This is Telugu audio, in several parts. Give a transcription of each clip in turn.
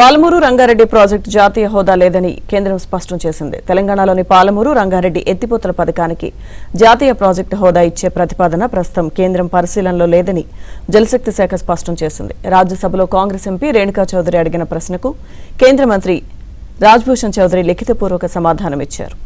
పాలమూరు రంగారెడ్డి ప్రాజెక్టు జాతీయ హోదా లేదని కేంద్రం స్పష్టం చేసింది. తెలంగాణలోని పాలమూరు రంగారెడ్డి ఎత్తిపోతల పథకానికి జాతీయ ప్రాజెక్టు హోదా ఇచ్చే ప్రతిపాదన ప్రస్తుతం కేంద్రం పరిశీలనలో లేదని జలశక్తి శాఖ స్పష్టం చేసింది. రాజ్యసభలో కాంగ్రెస్ ఎంపీ రేణుకా చౌదరి అడిగిన ప్రశ్నకు కేంద్ర మంత్రి రాజ్భూషణ్ చౌదరి లిఖితపూర్వక సమాధానమిచ్చారు.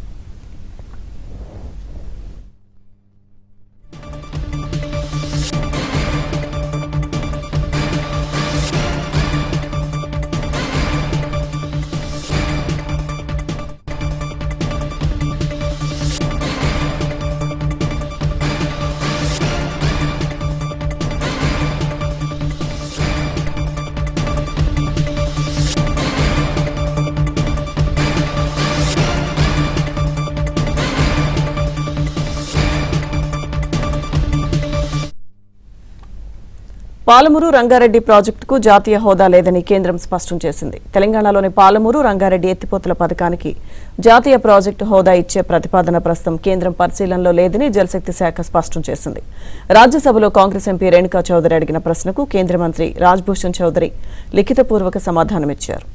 పాలమూరు రంగారెడ్డి ప్రాజెక్టుకు జాతీయ హోదా లేదని కేంద్రం స్పష్టం చేసింది. తెలంగాణలోని పాలమూరు రంగారెడ్డి ఎత్తిపోతల పథకానికి జాతీయ ప్రాజెక్టు హోదా ఇచ్చే ప్రతిపాదన ప్రస్తుతం కేంద్రం పరిశీలనలో లేదని జలశక్తి శాఖ స్పష్టం చేసింది. రాజ్యసభలో కాంగ్రెస్ ఎంపీ రేణుకా చౌదరి అడిగిన ప్రశ్నకు కేంద్ర మంత్రి రాజ్భూషణ్ చౌదరి లిఖితపూర్వక సమాధానమిచ్చారు.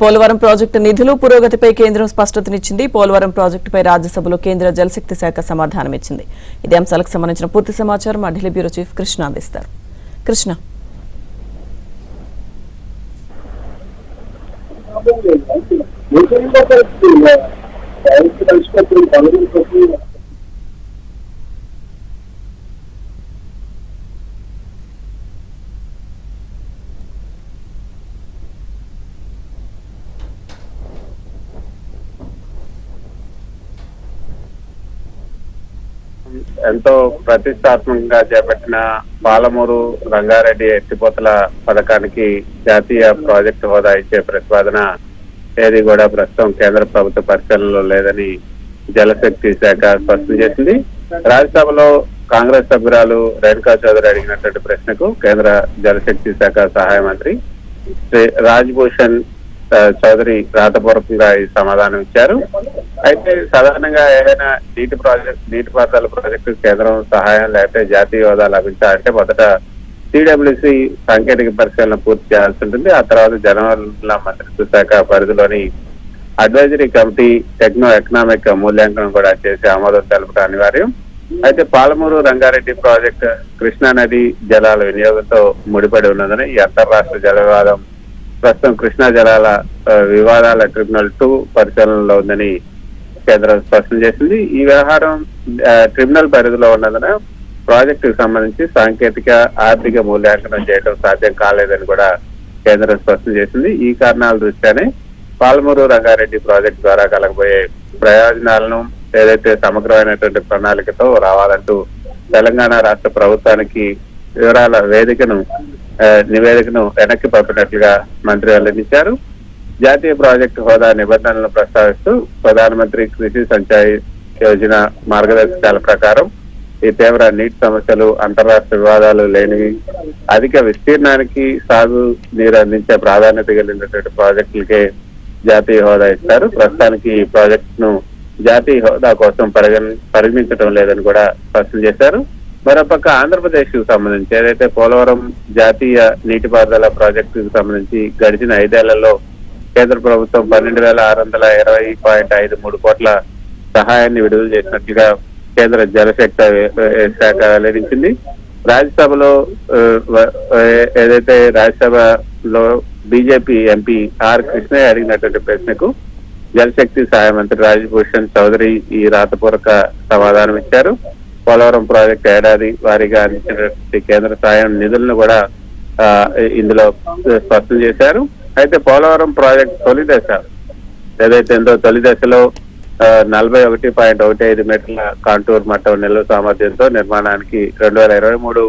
పోలవరం ప్రాజెక్టు నిధులు పురోగతిపై కేంద్రం స్పష్టతనిచ్చింది. పోలవరం ప్రాజెక్టుపై రాజ్యసభలో కేంద్ర జలశక్తి శాఖ సమాధానమిచ్చింది. ఇదే అంశాలకు సంబంధించిన పూర్తి సమాచారం మా ఢిల్లీ బ్యూరో చీఫ్ కృష్ణ అందిస్తారు. కృష్ణ, ఎంతో ప్రతిష్టాత్మకంగా చేపట్టిన పాలమూరు రంగారెడ్డి ఎత్తిపోతల పథకానికి జాతీయ ప్రాజెక్టు హోదా ఇచ్చే ప్రతిపాదన ఏది కూడా ప్రస్తుతం కేంద్ర ప్రభుత్వ పరిశీలనలో లేదని జలశక్తి శాఖ స్పష్టం చేసింది. రాజ్యసభలో కాంగ్రెస్ సభ్యురాలు రేణుకా చౌదరి అడిగినటువంటి ప్రశ్నకు కేంద్ర జలశక్తి శాఖ సహాయ మంత్రి శ్రీ రాజ్భూషణ్ చౌదరి రాతపూర్వకంగా ఈ సమాధానం ఇచ్చారు. అయితే సాధారణంగా ఏదైనా నీటిపారుదల ప్రాజెక్టు కేంద్రం సహాయం లేకపోతే జాతీయ హోదా లభించాలంటే మొదట సిడబ్ల్యూసి సాంకేతిక పరిశీలన పూర్తి చేయాల్సి ఉంటుంది. ఆ తర్వాత జలవనరుల మంత్రిత్వ శాఖ పరిధిలోని అడ్వైజరీ కమిటీ టెక్నో ఎకనామిక్ మూల్యాంకనం కూడా చేసి ఆమోదం తెలపడం అనివార్యం. అయితే పాలమూరు రంగారెడ్డి ప్రాజెక్టు కృష్ణా నది జలాల వినియోగంతో ముడిపడి ఉన్నదని ఈ అంతర్రాష్ట్ర జల వివాదం ప్రస్తుతం కృష్ణా జలాల వివాదాల ట్రిబ్యునల్ 2 పరిశీలనలో ఉందని కేంద్రం స్పష్టం చేసింది. ఈ వ్యవహారం ట్రిబ్యునల్ పరిధిలో ఉన్నందున ప్రాజెక్టుకు సంబంధించి సాంకేతిక ఆర్థిక మూల్యాంకనం చేయడం సాధ్యం కాలేదని కూడా కేంద్రం స్పష్టం చేసింది. ఈ కారణాల దృష్ట్యానే పాలమూరు రంగారెడ్డి ప్రాజెక్టు ద్వారా కలగబోయే ప్రయోజనాలను ఏదైతే సమగ్రమైనటువంటి ప్రణాళికతో రావాలంటూ తెలంగాణ రాష్ట్ర ప్రభుత్వానికి వివరాల నివేదికను వెనక్కి పంపినట్లుగా మంత్రి వెల్లడించారు. జాతీయ ప్రాజెక్టు హోదా నిబంధనలను ప్రస్తావిస్తూ ప్రధానమంత్రి కృషి సంచాయ్ యోజన మార్గదర్శకాల ప్రకారం ఈ తీవ్ర నీటి సమస్యలు, అంతర్రాష్ట్ర వివాదాలు లేనివి, అధిక విస్తీర్ణానికి సాగు నీరు అందించే ప్రాధాన్యత కలిగినటువంటి ప్రాజెక్టులకే జాతీయ హోదా ఇస్తారు. ప్రస్తుతానికి ఈ ప్రాజెక్టును జాతీయ హోదా కోసం పరిగణించడం లేదని కూడా స్పష్టం చేశారు. మరోపక్క ఆంధ్రప్రదేశ్ కు సంబంధించి ఏదైతే పోలవరం జాతీయ నీటిపారుదల ప్రాజెక్టుకు సంబంధించి గడిచిన 5 ఏళ్లలో కేంద్ర ప్రభుత్వం 12,620.53 కోట్ల సహాయాన్ని విడుదల చేసినట్లుగా కేంద్ర జలశక్తి శాఖ వెల్లడించింది. రాజ్యసభలో ఏదైతే రాజ్యసభలో బీజేపీ ఎంపీ ఆర్ కృష్ణయ్య అడిగినటువంటి ప్రశ్నకు జలశక్తి సహాయ మంత్రి రాజ్భూషణ్ చౌదరి ఈ రాతపూర్వక సమాధానం ఇచ్చారు. పోలవరం ప్రాజెక్టు ఏడాది వారీగా అందించినటువంటి కేంద్ర సాయం నిధులను కూడా ఇందులో స్పష్టం చేశారు. అయితే పోలవరం ప్రాజెక్టు తొలి దశ ఏదైతే ఉందో తొలి దశలో 41.15 మీటర్ల కాంటూర్ మట్టం నిల్వ సామర్థ్యంతో నిర్మాణానికి 2023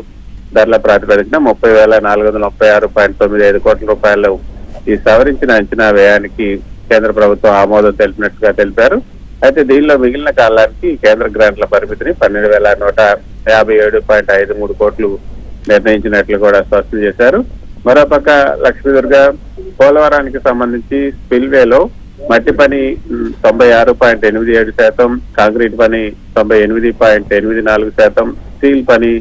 ధరల ప్రాతిపదికన 30,436.95 కోట్ల రూపాయలు ఈ సవరించిన అంచనా వ్యయానికి కేంద్ర ప్రభుత్వం ఆమోదం తెలిపినట్టుగా తెలిపారు. అయితే దీనిలో మిగిలిన కాలానికి కేంద్ర గ్రాంట్ల పరిమితిని 12,157.53 కోట్లు నిర్ణయించినట్లు కూడా స్పష్టం చేశారు. మరోపక్క లక్ష్మీదుర్గ పోలవరానికి సంబంధించి స్పిల్వేలో మట్టి పని 96.87%, కాంక్రీట్ పని 98.84%, స్టీల్ పని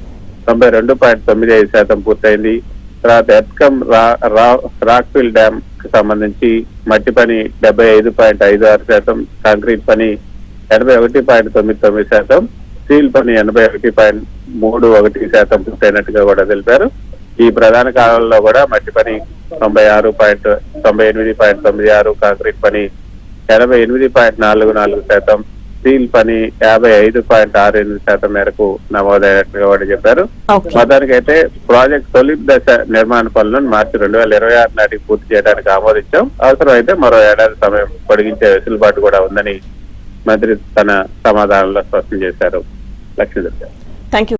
92.95% పూర్తయింది. తర్వాత ఎర్త్కమ్ రాక్ ఫిల్ డ్యామ్ కి సంబంధించి మట్టి పని 75.56%, కాంక్రీట్ పని 81.99%, స్టీల్ పని 81.31% పూర్తయినట్టుగా కూడా తెలిపారు. ఈ ప్రధాన కాలంలో కూడా మట్టి పని 98.96%, కాంక్రీట్ పని 88.44%, స్టీల్ పని 55.68% మేరకు నమోదైనట్టుగా కూడా చెప్పారు. ఓకే. మొత్తానికైతే ప్రాజెక్ట్ తొలి దశ నిర్మాణ పనులను మార్చి 2026 నాటికి పూర్తి చేయడానికి ఆమోదించాం. అవసరమైతే మరో ఏడాది సమయం పొడిగించే వెసులుబాటు కూడా ఉందని మంత్రి తన సమాధానంలో స్పష్టం చేశారు. లక్ష్మీధర్. Thank you.